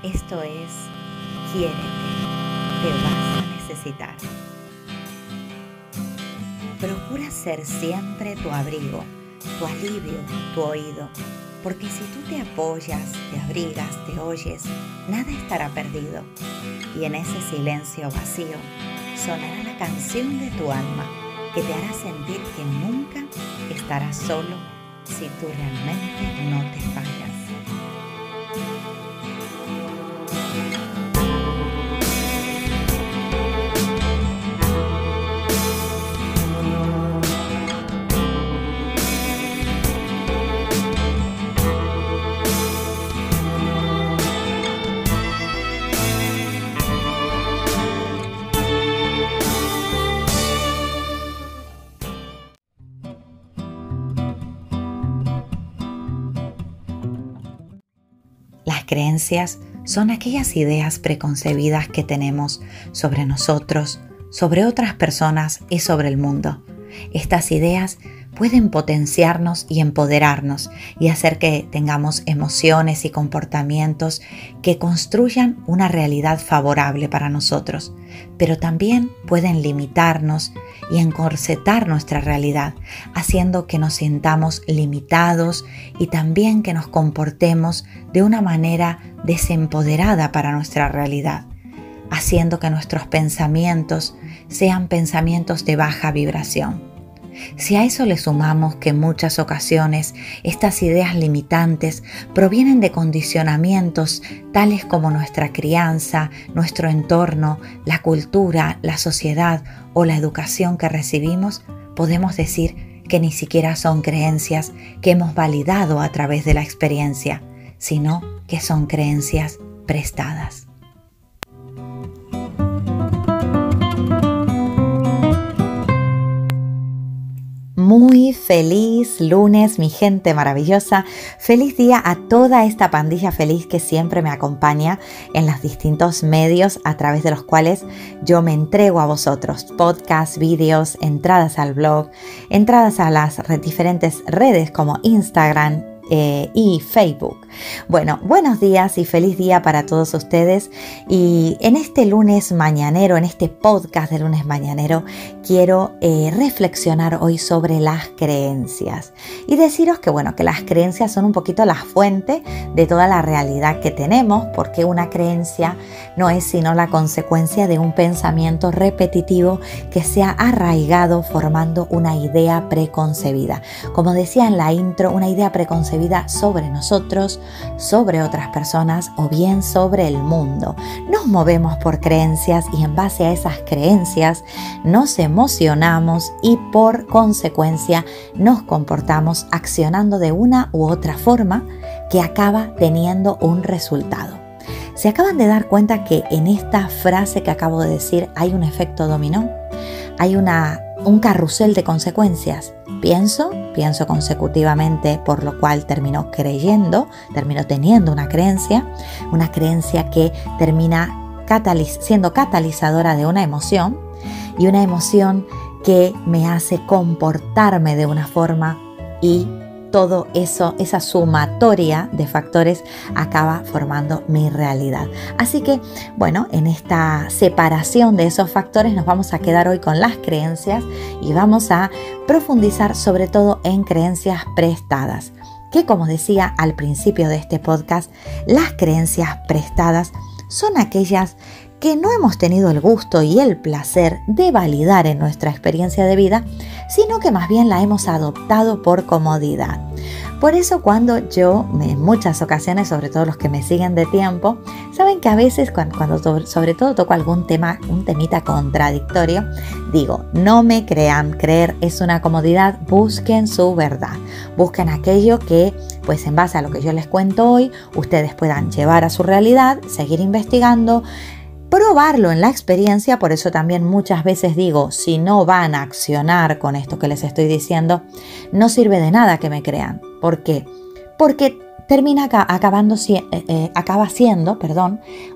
Esto es Quiérete, te vas a necesitar. Procura ser siempre tu abrigo, tu alivio, tu oído, porque si tú te apoyas, te abrigas, te oyes, nada estará perdido. Y en ese silencio vacío sonará la canción de tu alma que te hará sentir que nunca estarás solo si tú realmente no te fallas. Las creencias son aquellas ideas preconcebidas que tenemos sobre nosotros, sobre otras personas y sobre el mundo. Estas ideas pueden potenciarnos y empoderarnos y hacer que tengamos emociones y comportamientos que construyan una realidad favorable para nosotros, pero también pueden limitarnos y encorsetar nuestra realidad, haciendo que nos sintamos limitados y también que nos comportemos de una manera desempoderada para nuestra realidad, haciendo que nuestros pensamientos sean pensamientos de baja vibración. Si a eso le sumamos que en muchas ocasiones estas ideas limitantes provienen de condicionamientos tales como nuestra crianza, nuestro entorno, la cultura, la sociedad o la educación que recibimos, podemos decir que ni siquiera son creencias que hemos validado a través de la experiencia, sino que son creencias prestadas. Muy feliz lunes, mi gente maravillosa. Feliz día a toda esta pandilla feliz que siempre me acompaña en los distintos medios a través de los cuales yo me entrego a vosotros. Podcasts, vídeos, entradas al blog, entradas a las diferentes redes como Instagram y Facebook. Bueno, buenos días y feliz día para todos ustedes. Y en este lunes mañanero, en este podcast de lunes mañanero, quiero reflexionar hoy sobre las creencias y deciros que bueno, que las creencias son un poquito la fuente de toda la realidad que tenemos, porque una creencia no es sino la consecuencia de un pensamiento repetitivo que se ha arraigado formando una idea preconcebida. Como decía en la intro, una idea preconcebida sobre nosotros, sobre otras personas o bien sobre el mundo. Nos movemos por creencias y en base a esas creencias nos emocionamos y por consecuencia nos comportamos accionando de una u otra forma que acaba teniendo un resultado. ¿Se acaban de dar cuenta que en esta frase que acabo de decir hay un efecto dominó? Hay un carrusel de consecuencias. Pienso consecutivamente, por lo cual termino teniendo una creencia que termina siendo catalizadora de una emoción y una emoción que me hace comportarme de una forma y todo eso, esa sumatoria de factores acaba formando mi realidad. Así que, bueno, en esta separación de esos factores nos vamos a quedar hoy con las creencias y vamos a profundizar sobre todo en creencias prestadas, que como decía al principio de este podcast, las creencias prestadas son aquellas que no hemos tenido el gusto y el placer de validar en nuestra experiencia de vida, sino que más bien la hemos adoptado por comodidad. Por eso cuando yo, en muchas ocasiones, sobre todo los que me siguen de tiempo, saben que a veces cuando sobre todo toco algún tema, un temita contradictorio, digo, no me crean, creer es una comodidad, busquen su verdad, busquen aquello que, pues en base a lo que yo les cuento hoy, ustedes puedan llevar a su realidad, seguir investigando, probarlo en la experiencia. Por eso también muchas veces digo, si no van a accionar con esto que les estoy diciendo, no sirve de nada que me crean. ¿Por qué? Porque acaba siendo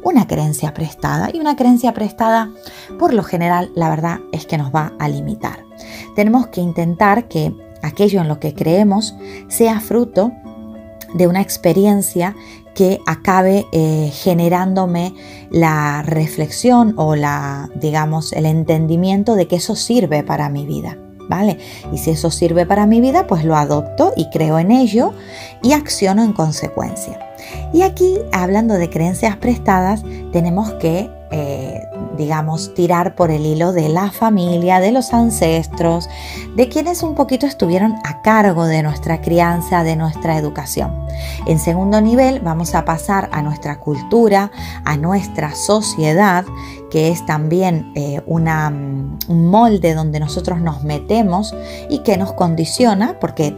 una creencia prestada. Y una creencia prestada, por lo general, la verdad es que nos va a limitar. Tenemos que intentar que aquello en lo que creemos sea fruto de una experiencia que acabe generándome la reflexión o digamos, el entendimiento de que eso sirve para mi vida, ¿vale? Y si eso sirve para mi vida, pues lo adopto y creo en ello y acciono en consecuencia. Y aquí, hablando de creencias prestadas, tenemos que, digamos, tirar por el hilo de la familia, de los ancestros, de quienes un poquito estuvieron a cargo de nuestra crianza, de nuestra educación. En segundo nivel, vamos a pasar a nuestra cultura, a nuestra sociedad, que es también un molde donde nosotros nos metemos y que nos condiciona, porque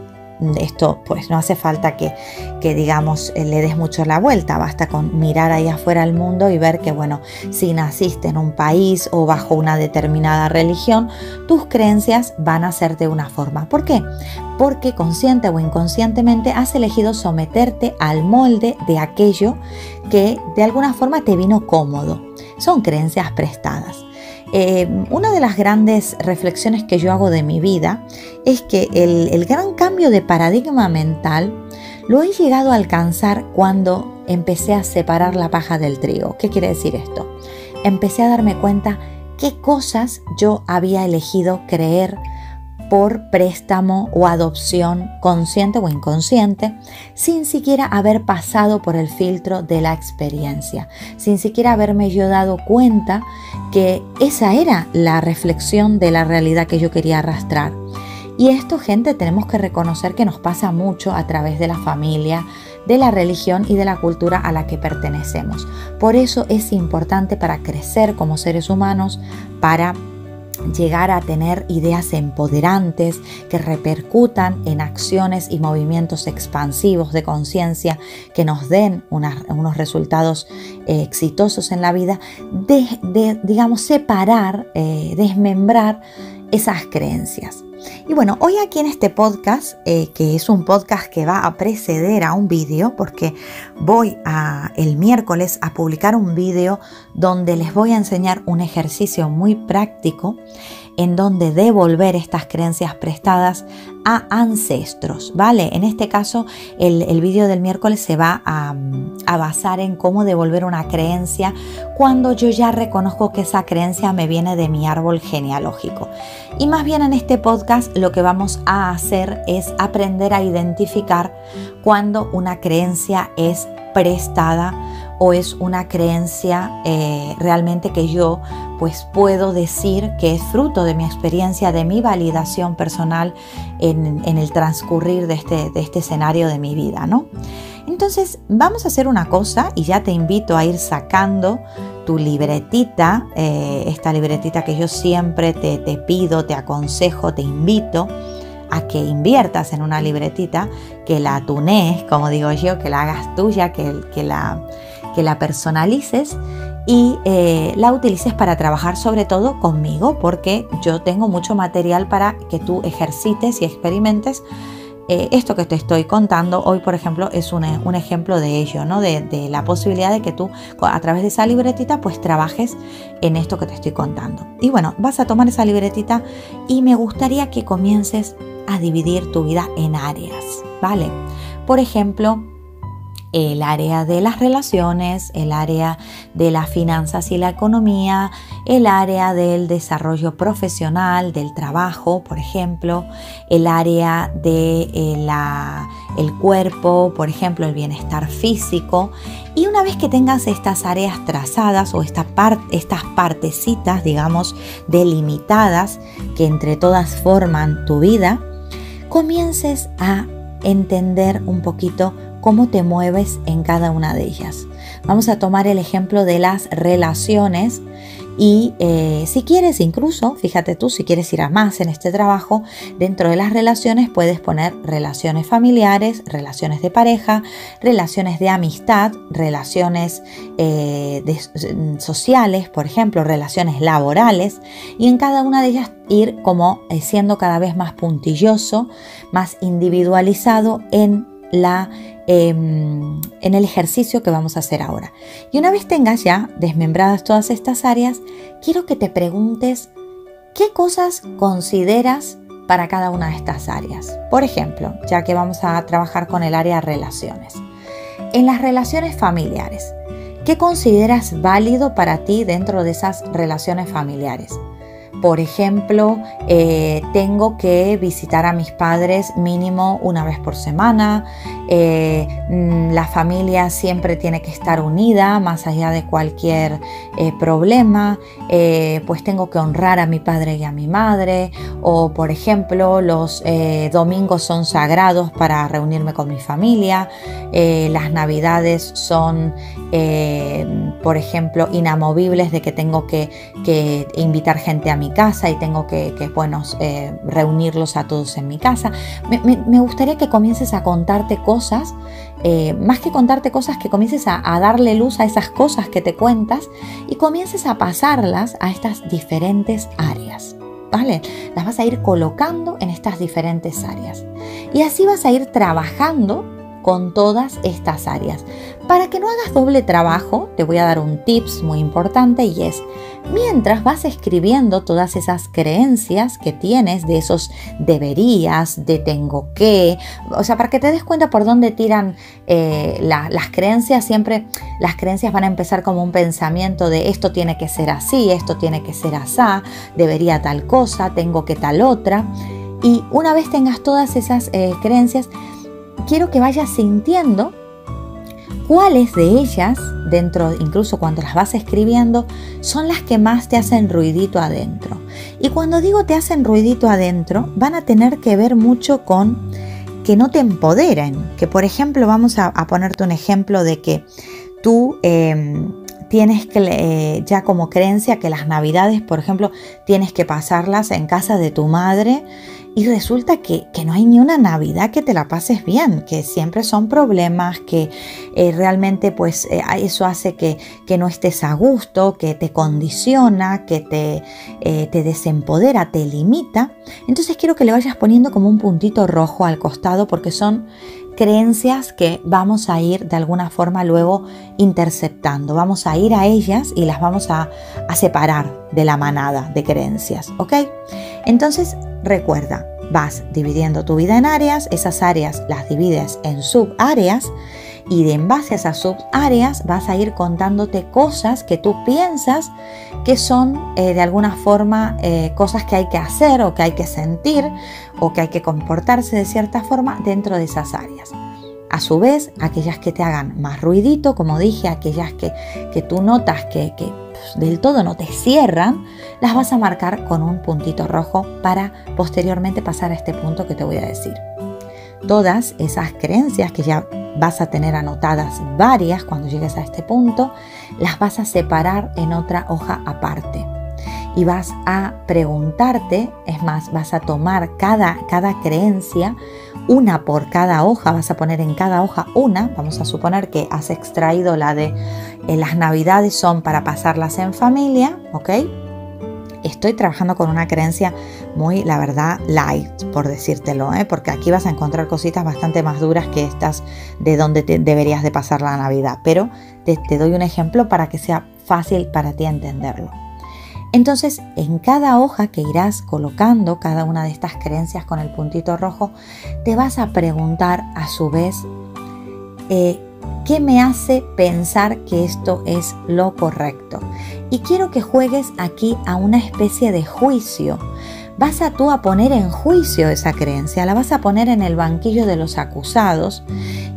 esto pues no hace falta que digamos le des mucho la vuelta, basta con mirar ahí afuera al mundo y ver que bueno, si naciste en un país o bajo una determinada religión, tus creencias van a ser de una forma. ¿Por qué? Porque consciente o inconscientemente has elegido someterte al molde de aquello que de alguna forma te vino cómodo. Son creencias prestadas. Una de las grandes reflexiones que yo hago de mi vida es que el gran cambio de paradigma mental lo he llegado a alcanzar cuando empecé a separar la paja del trigo. ¿Qué quiere decir esto? Empecé a darme cuenta qué cosas yo había elegido creer por préstamo o adopción, consciente o inconsciente, sin siquiera haber pasado por el filtro de la experiencia, sin siquiera haberme yo dado cuenta que esa era la reflexión de la realidad que yo quería arrastrar. Y esto, gente, tenemos que reconocer que nos pasa mucho a través de la familia, de la religión y de la cultura a la que pertenecemos. Por eso es importante para crecer como seres humanos, para llegar a tener ideas empoderantes que repercutan en acciones y movimientos expansivos de conciencia que nos den unos resultados exitosos en la vida, digamos, separar, desmembrar esas creencias. Y bueno, hoy aquí en este podcast, que es un podcast que va a preceder a un vídeo, porque voy el miércoles a publicar un vídeo donde les voy a enseñar un ejercicio muy práctico en donde devolver estas creencias prestadas a ancestros, ¿vale? En este caso, el vídeo del miércoles se va a basar en cómo devolver una creencia cuando yo ya reconozco que esa creencia me viene de mi árbol genealógico. Y más bien en este podcast lo que vamos a hacer es aprender a identificar cuando una creencia es prestada o es una creencia realmente que yo pues puedo decir que es fruto de mi experiencia, de mi validación personal en el transcurrir de este escenario de mi vida, ¿no? Entonces vamos a hacer una cosa y ya te invito a ir sacando tu libretita, esta libretita que yo siempre te pido, te aconsejo, te invito a que inviertas en una libretita, que la tunees, como digo yo, que la hagas tuya, que la personalices y la utilices para trabajar sobre todo conmigo, porque yo tengo mucho material para que tú ejercites y experimentes esto que te estoy contando. Hoy, por ejemplo, es un ejemplo de ello, ¿no? De la posibilidad de que tú a través de esa libretita pues trabajes en esto que te estoy contando. Y bueno, vas a tomar esa libretita y me gustaría que comiences a dividir tu vida en áreas, ¿vale? Por ejemplo, el área de las relaciones, el área de las finanzas y la economía, el área del desarrollo profesional, del trabajo, por ejemplo, el área de el cuerpo, por ejemplo, el bienestar físico. Y una vez que tengas estas áreas trazadas o estas partecitas, digamos, delimitadas, que entre todas forman tu vida, comiences a entender un poquito cómo te mueves en cada una de ellas. Vamos a tomar el ejemplo de las relaciones y si quieres incluso, fíjate tú, si quieres ir a más en este trabajo, dentro de las relaciones puedes poner relaciones familiares, relaciones de pareja, relaciones de amistad, relaciones sociales, por ejemplo, relaciones laborales, y en cada una de ellas ir como siendo cada vez más puntilloso, más individualizado en el ejercicio que vamos a hacer ahora. Y una vez tengas ya desmembradas todas estas áreas, quiero que te preguntes qué cosas consideras para cada una de estas áreas. Por ejemplo, ya que vamos a trabajar con el área relaciones, En las relaciones familiares, ¿qué consideras válido para ti dentro de esas relaciones familiares? Por ejemplo, tengo que visitar a mis padres mínimo una vez por semana, la familia siempre tiene que estar unida más allá de cualquier problema, pues tengo que honrar a mi padre y a mi madre, o por ejemplo los domingos son sagrados para reunirme con mi familia, las navidades son por ejemplo inamovibles de que tengo que invitar gente a mi casa y tengo que reunirlos a todos en mi casa. Me gustaría que comiences a contarte cosas, más que contarte cosas, que comiences a darle luz a esas cosas que te cuentas y comiences a pasarlas a estas diferentes áreas, ¿vale? Las vas a ir colocando en estas diferentes áreas y así vas a ir trabajando con todas estas áreas. Para que no hagas doble trabajo, te voy a dar un tips muy importante y es, mientras vas escribiendo todas esas creencias que tienes de esos deberías, de tengo que, o sea, para que te des cuenta por dónde tiran las creencias, siempre las creencias van a empezar como un pensamiento de esto tiene que ser así, esto tiene que ser asá, debería tal cosa, tengo que tal otra. Y una vez tengas todas esas creencias, quiero que vayas sintiendo cuáles de ellas, dentro, incluso cuando las vas escribiendo, son las que más te hacen ruidito adentro. Y cuando digo te hacen ruidito adentro, van a tener que ver mucho con que no te empoderen. Que por ejemplo, vamos a ponerte un ejemplo de que tú tienes que ya como creencia que las navidades, por ejemplo, tienes que pasarlas en casa de tu madre. Y resulta que no hay ni una Navidad que te la pases bien, que siempre son problemas, que realmente pues eso hace que no estés a gusto, que te condiciona, que te desempodera, te limita. Entonces quiero que le vayas poniendo como un puntito rojo al costado porque son creencias que vamos a ir de alguna forma luego interceptando. Vamos a ir a ellas y las vamos a separar de la manada de creencias, ¿ok? Entonces, recuerda, vas dividiendo tu vida en áreas, esas áreas las divides en subáreas y en base a esas subáreas vas a ir contándote cosas que tú piensas que son de alguna forma cosas que hay que hacer o que hay que sentir o que hay que comportarse de cierta forma dentro de esas áreas. A su vez, aquellas que te hagan más ruidito, como dije, aquellas que tú notas que del todo no te cierran, las vas a marcar con un puntito rojo para posteriormente pasar a este punto que te voy a decir. Todas esas creencias que ya vas a tener anotadas varias cuando llegues a este punto, las vas a separar en otra hoja aparte. Y vas a preguntarte, es más, vas a tomar cada creencia, una por cada hoja, vas a poner en cada hoja una. Vamos a suponer que has extraído la de las navidades son para pasarlas en familia, ¿ok? Estoy trabajando con una creencia muy, la verdad, light, por decírtelo, porque aquí vas a encontrar cositas bastante más duras que estas de donde deberías de pasar la Navidad. Pero te doy un ejemplo para que sea fácil para ti entenderlo. Entonces, en cada hoja que irás colocando cada una de estas creencias con el puntito rojo, te vas a preguntar a su vez, ¿qué me hace pensar que esto es lo correcto? Y quiero que juegues aquí a una especie de juicio. Vas a tú a poner en juicio esa creencia, la vas a poner en el banquillo de los acusados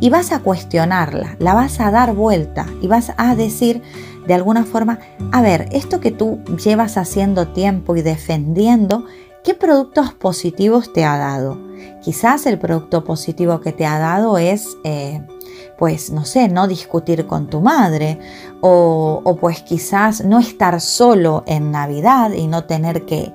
y vas a cuestionarla, la vas a dar vuelta y vas a decir de alguna forma, a ver, esto que tú llevas haciendo tiempo y defendiendo, ¿qué productos positivos te ha dado? Quizás el producto positivo que te ha dado es, pues no sé, no discutir con tu madre o pues quizás no estar solo en Navidad y no tener que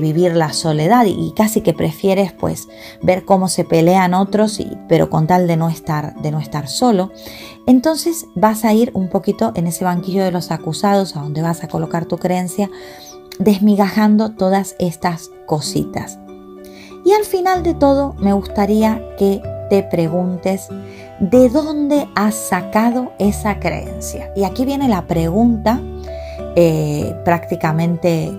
vivir la soledad y casi que prefieres pues ver cómo se pelean otros pero con tal de no estar solo. Entonces vas a ir un poquito en ese banquillo de los acusados a donde vas a colocar tu creencia, desmigajando todas estas cositas. Y al final de todo me gustaría que te preguntes ¿de dónde has sacado esa creencia? Y aquí viene la pregunta prácticamente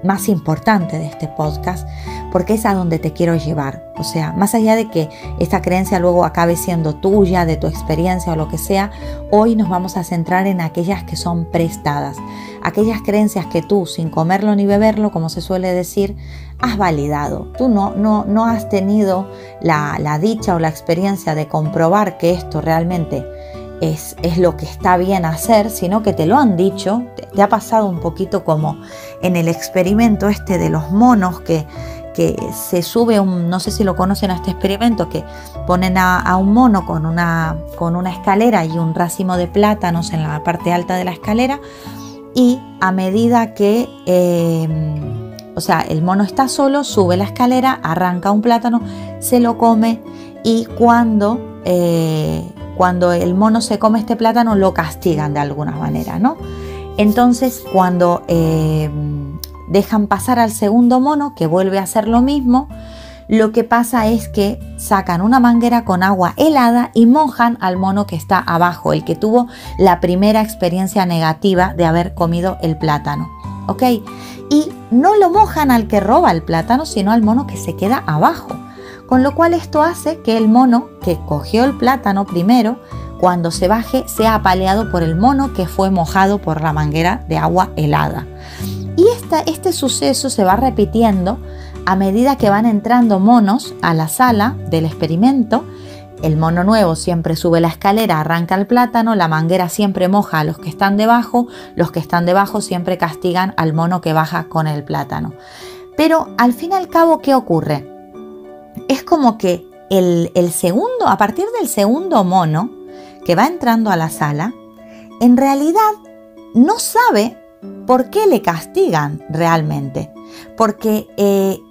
más importante de este podcast, porque es a donde te quiero llevar. O sea, más allá de que esta creencia luego acabe siendo tuya, de tu experiencia o lo que sea, hoy nos vamos a centrar en aquellas que son prestadas, aquellas creencias que tú, sin comerlo ni beberlo, como se suele decir, has validado. Tú no has tenido la dicha o la experiencia de comprobar que esto realmente es lo que está bien hacer, sino que te lo han dicho. Te ha pasado un poquito como en el experimento este de los monos que se sube no sé si lo conocen a este experimento, que ponen a un mono con una escalera y un racimo de plátanos en la parte alta de la escalera, y a medida que o sea, el mono está solo, sube la escalera, arranca un plátano, se lo come, y cuando el mono se come este plátano lo castigan de alguna manera, ¿no? Entonces cuando dejan pasar al segundo mono, que vuelve a hacer lo mismo, lo que pasa es que sacan una manguera con agua helada y mojan al mono que está abajo, el que tuvo la primera experiencia negativa de haber comido el plátano, ¿ok? Y no lo mojan al que roba el plátano, sino al mono que se queda abajo. Con lo cual esto hace que el mono que cogió el plátano primero, cuando se baje, sea apaleado por el mono que fue mojado por la manguera de agua helada. Y este suceso se va repitiendo a medida que van entrando monos a la sala del experimento. El mono nuevo siempre sube la escalera, arranca el plátano, la manguera siempre moja a los que están debajo, los que están debajo siempre castigan al mono que baja con el plátano. Pero al fin y al cabo, ¿qué ocurre? Es como que a partir del segundo mono que va entrando a la sala, en realidad no sabe por qué le castigan realmente, porque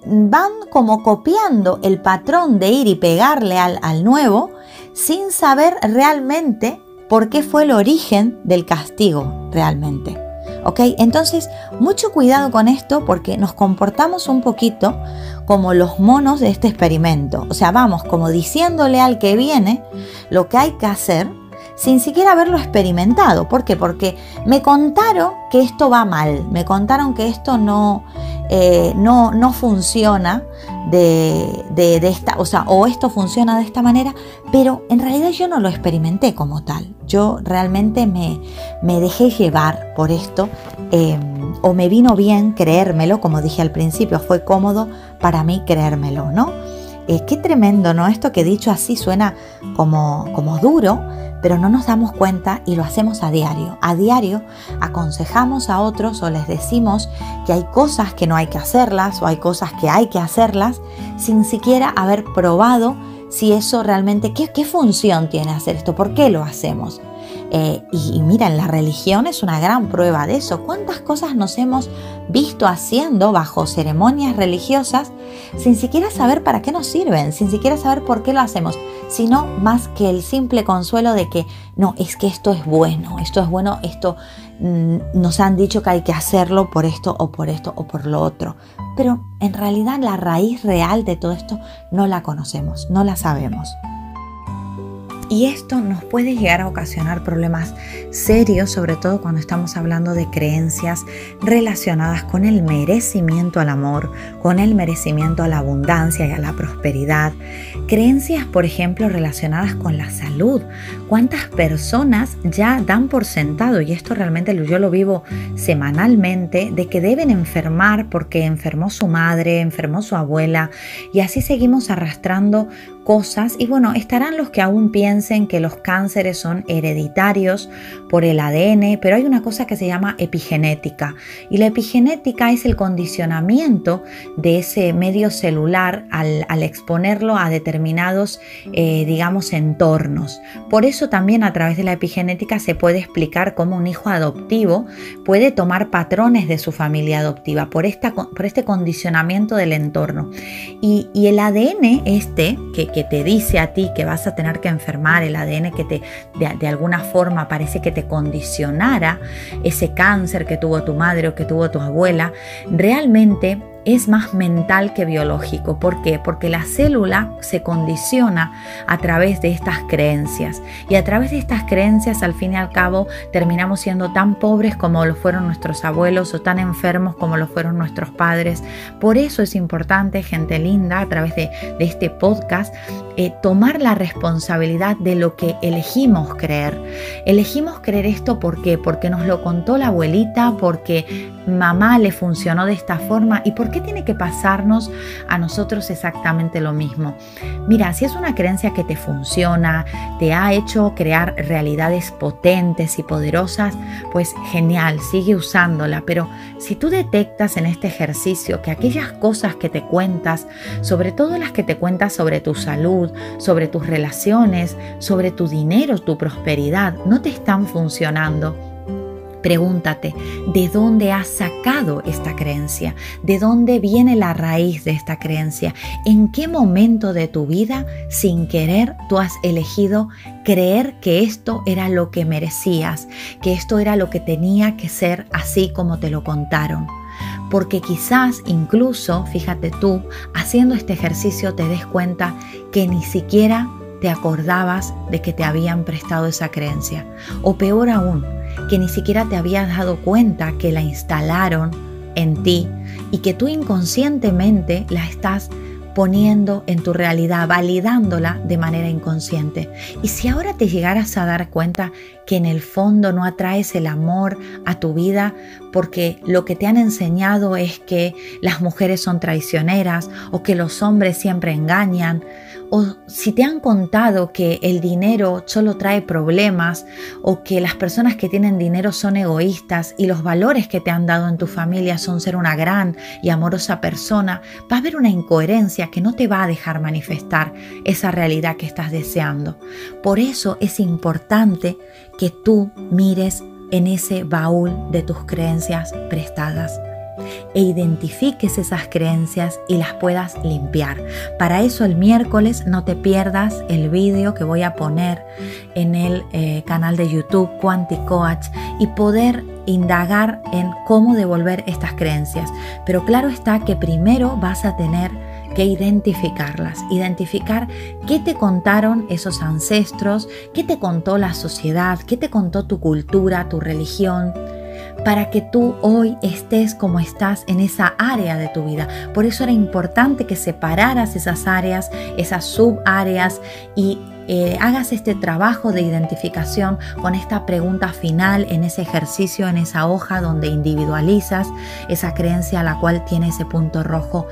van como copiando el patrón de ir y pegarle al nuevo sin saber realmente por qué fue el origen del castigo realmente. ¿Ok? Entonces, mucho cuidado con esto, porque nos comportamos un poquito como los monos de este experimento. O sea, vamos como diciéndole al que viene lo que hay que hacer sin siquiera haberlo experimentado. ¿Por qué? Porque me contaron que esto va mal, me contaron que esto no funciona de esta, o sea, o esto funciona de esta manera, pero en realidad yo no lo experimenté como tal. Yo realmente me dejé llevar por esto, o me vino bien creérmelo, como dije al principio, fue cómodo para mí creérmelo, ¿no? Qué tremendo, ¿no? Esto que dicho así suena como duro, pero no nos damos cuenta y lo hacemos a diario. A diario aconsejamos a otros o les decimos que hay cosas que no hay que hacerlas o hay cosas que hay que hacerlas sin siquiera haber probado si eso realmente, ¿qué función tiene hacer esto? ¿Por qué lo hacemos? Y mira, la religión es una gran prueba de eso. ¿Cuántas cosas nos hemos visto haciendo bajo ceremonias religiosas sin siquiera saber para qué nos sirven, sin siquiera saber por qué lo hacemos, sino más que el simple consuelo de que no, es que esto es bueno, esto nos han dicho que hay que hacerlo por esto o por lo otro. Pero en realidad la raíz real de todo esto no la conocemos, no la sabemos. Y esto nos puede llegar a ocasionar problemas serios, sobre todo cuando estamos hablando de creencias relacionadas con el merecimiento al amor, con el merecimiento a la abundancia y a la prosperidad. Creencias, por ejemplo, relacionadas con la salud. ¿Cuántas personas ya dan por sentado, y esto realmente yo lo vivo semanalmente, de que deben enfermar porque enfermó su madre, enfermó su abuela, y así seguimos arrastrando cosas? Y bueno, estarán los que aún piensen que los cánceres son hereditarios por el ADN, pero hay una cosa que se llama epigenética, y la epigenética es el condicionamiento de ese medio celular al exponerlo a determinados digamos entornos. Por eso también a través de la epigenética se puede explicar cómo un hijo adoptivo puede tomar patrones de su familia adoptiva por este condicionamiento del entorno. Y el ADN que te dice a ti que vas a tener que enfermar, el ADN que de alguna forma parece que te condicionara ese cáncer que tuvo tu madre o que tuvo tu abuela, realmente es más mental que biológico. ¿Por qué? Porque la célula se condiciona a través de estas creencias, y a través de estas creencias, al fin y al cabo, terminamos siendo tan pobres como lo fueron nuestros abuelos, o tan enfermos como lo fueron nuestros padres. Por eso es importante, gente linda, a través de este podcast, tomar la responsabilidad de lo que elegimos creer. Elegimos creer esto, ¿por qué? Porque nos lo contó la abuelita, porque mamá le funcionó de esta forma. ¿Y por qué tiene que pasarnos a nosotros exactamente lo mismo? Mira, si es una creencia que te funciona, te ha hecho crear realidades potentes y poderosas, pues genial, sigue usándola. Pero si tú detectas en este ejercicio que aquellas cosas que te cuentas, sobre todo las que te cuentas sobre tu salud, sobre tus relaciones, sobre tu dinero, tu prosperidad, no te están funcionando, pregúntate, ¿de dónde has sacado esta creencia? ¿De dónde viene la raíz de esta creencia? ¿En qué momento de tu vida, sin querer, tú has elegido creer que esto era lo que merecías, que esto era lo que tenía que ser así como te lo contaron? Porque quizás incluso, fíjate tú, haciendo este ejercicio te des cuenta que ni siquiera te acordabas de que te habían prestado esa creencia. O peor aún, que ni siquiera te habías dado cuenta que la instalaron en ti y que tú inconscientemente la estás poniendo en tu realidad, validándola de manera inconsciente. Y si ahora te llegaras a dar cuenta que en el fondo no atraes el amor a tu vida porque lo que te han enseñado es que las mujeres son traicioneras, o que los hombres siempre engañan, o si te han contado que el dinero solo trae problemas, o que las personas que tienen dinero son egoístas y los valores que te han dado en tu familia son ser una gran y amorosa persona, va a haber una incoherencia que no te va a dejar manifestar esa realidad que estás deseando. Por eso es importante que tú mires en ese baúl de tus creencias prestadas e identifiques esas creencias y las puedas limpiar. Para eso el miércoles no te pierdas el vídeo que voy a poner en el canal de YouTube Quanticoach y poder indagar en cómo devolver estas creencias. Pero claro está que primero vas a tener que identificarlas, identificar qué te contaron esos ancestros, qué te contó la sociedad, qué te contó tu cultura, tu religión, para que tú hoy estés como estás en esa área de tu vida. Por eso era importante que separaras esas áreas, esas subáreas, y hagas este trabajo de identificación con esta pregunta final en ese ejercicio, en esa hoja donde individualizas esa creencia a la cual tiene ese punto rojo.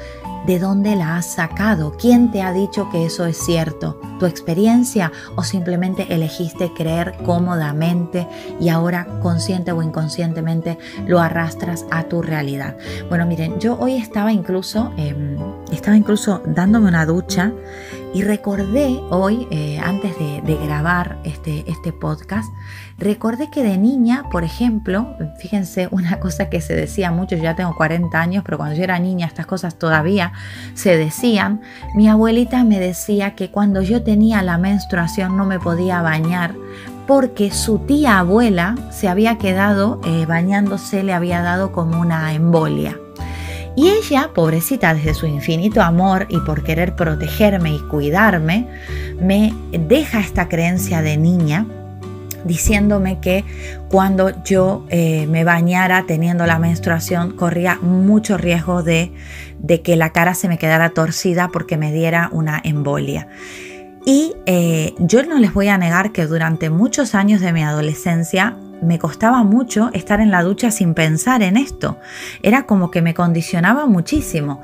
¿De dónde la has sacado? ¿Quién te ha dicho que eso es cierto? ¿Tu experiencia o simplemente elegiste creer cómodamente y ahora consciente o inconscientemente lo arrastras a tu realidad? Bueno, miren, yo hoy estaba incluso dándome una ducha y recordé hoy, antes de grabar este podcast, recordé que de niña, por ejemplo, fíjense, una cosa que se decía mucho, yo ya tengo 40 años, pero cuando yo era niña estas cosas todavía se decían. Mi abuelita me decía que cuando yo tenía la menstruación no me podía bañar porque su tía abuela se había quedado bañándose, le había dado como una embolia. Y ella, pobrecita, desde su infinito amor y por querer protegerme y cuidarme, me deja esta creencia de niña, diciéndome que cuando yo me bañara teniendo la menstruación corría mucho riesgo de que la cara se me quedara torcida porque me diera una embolia. Y yo no les voy a negar que durante muchos años de mi adolescencia me costaba mucho estar en la ducha sin pensar en esto. Era como que me condicionaba muchísimo.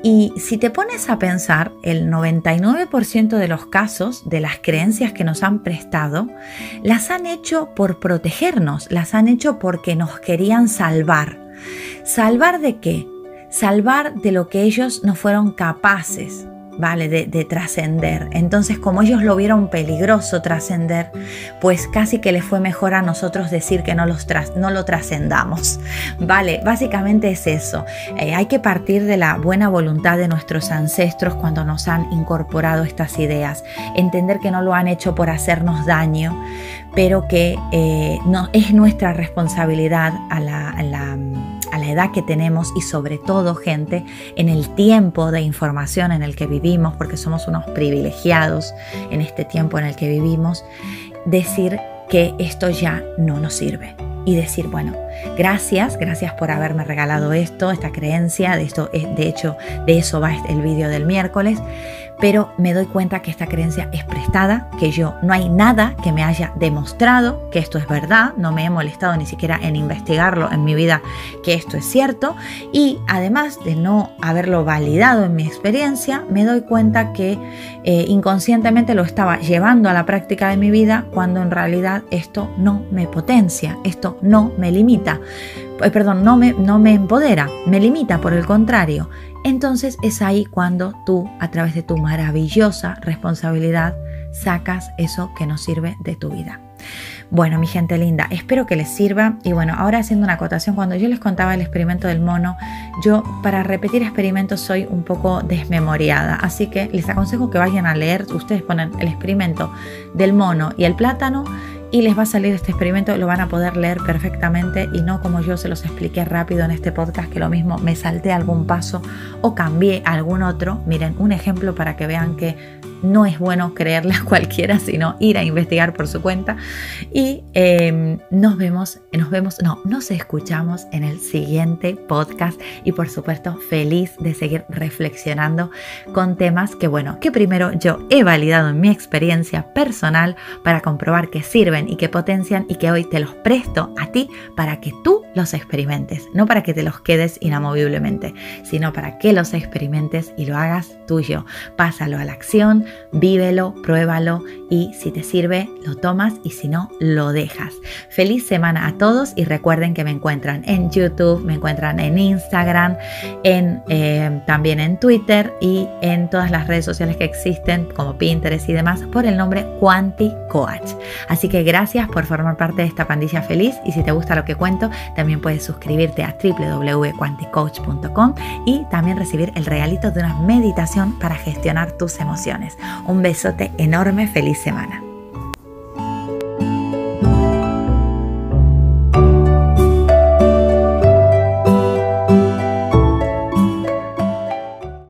Y si te pones a pensar, el 99% de los casos de las creencias que nos han prestado, las han hecho por protegernos, las han hecho porque nos querían salvar. ¿Salvar de qué? Salvar de lo que ellos no fueron capaces, ¿vale? de trascender. Entonces, como ellos lo vieron peligroso trascender, pues casi que les fue mejor a nosotros decir que no lo trascendamos, ¿vale? Básicamente es eso. Hay que partir de la buena voluntad de nuestros ancestros cuando nos han incorporado estas ideas, entender que no lo han hecho por hacernos daño, pero que no es nuestra responsabilidad a la la edad que tenemos y sobre todo, gente, en el tiempo de información en el que vivimos, porque somos unos privilegiados en este tiempo en el que vivimos, decir que esto ya no nos sirve. Y decir, bueno, gracias por haberme regalado esto, esta creencia, de hecho, de eso va el vídeo del miércoles, pero me doy cuenta que esta creencia es prestada, que no hay nada que me haya demostrado que esto es verdad, no me he molestado ni siquiera en investigarlo en mi vida que esto es cierto, y además de no haberlo validado en mi experiencia, me doy cuenta que inconscientemente lo estaba llevando a la práctica de mi vida cuando en realidad esto no me potencia, esto no me limita, no me empodera, me limita por el contrario. Entonces es ahí cuando tú, a través de tu maravillosa responsabilidad, sacas eso que no sirve de tu vida. Bueno, mi gente linda, espero que les sirva. Y bueno, ahora haciendo una acotación, cuando yo les contaba el experimento del mono, yo para repetir experimentos soy un poco desmemoriada, así que les aconsejo que vayan a leer. Ustedes ponen el experimento del mono y el plátano y les va a salir este experimento, lo van a poder leer perfectamente y no como yo se los expliqué rápido en este podcast, que lo mismo me salté algún paso o cambié algún otro. Miren, un ejemplo para que vean que no es bueno creerle a cualquiera, sino ir a investigar por su cuenta. Y nos escuchamos en el siguiente podcast. Y por supuesto, feliz de seguir reflexionando con temas que primero yo he validado en mi experiencia personal para comprobar que sirven y que potencian, y que hoy te los presto a ti para que tú los experimentes. No para que te los quedes inamoviblemente, sino para que los experimentes y lo hagas tuyo. Pásalo a la acción, vívelo, pruébalo y si te sirve lo tomas y si no lo dejas. Feliz semana a todos y recuerden que me encuentran en YouTube, me encuentran en Instagram, también en Twitter y en todas las redes sociales que existen como Pinterest y demás por el nombre Quanti Coach. Así que gracias por formar parte de esta pandilla feliz y si te gusta lo que cuento también puedes suscribirte a www.quanticoach.com y también recibir el regalito de una meditación para gestionar tus emociones. Un besote enorme, feliz semana.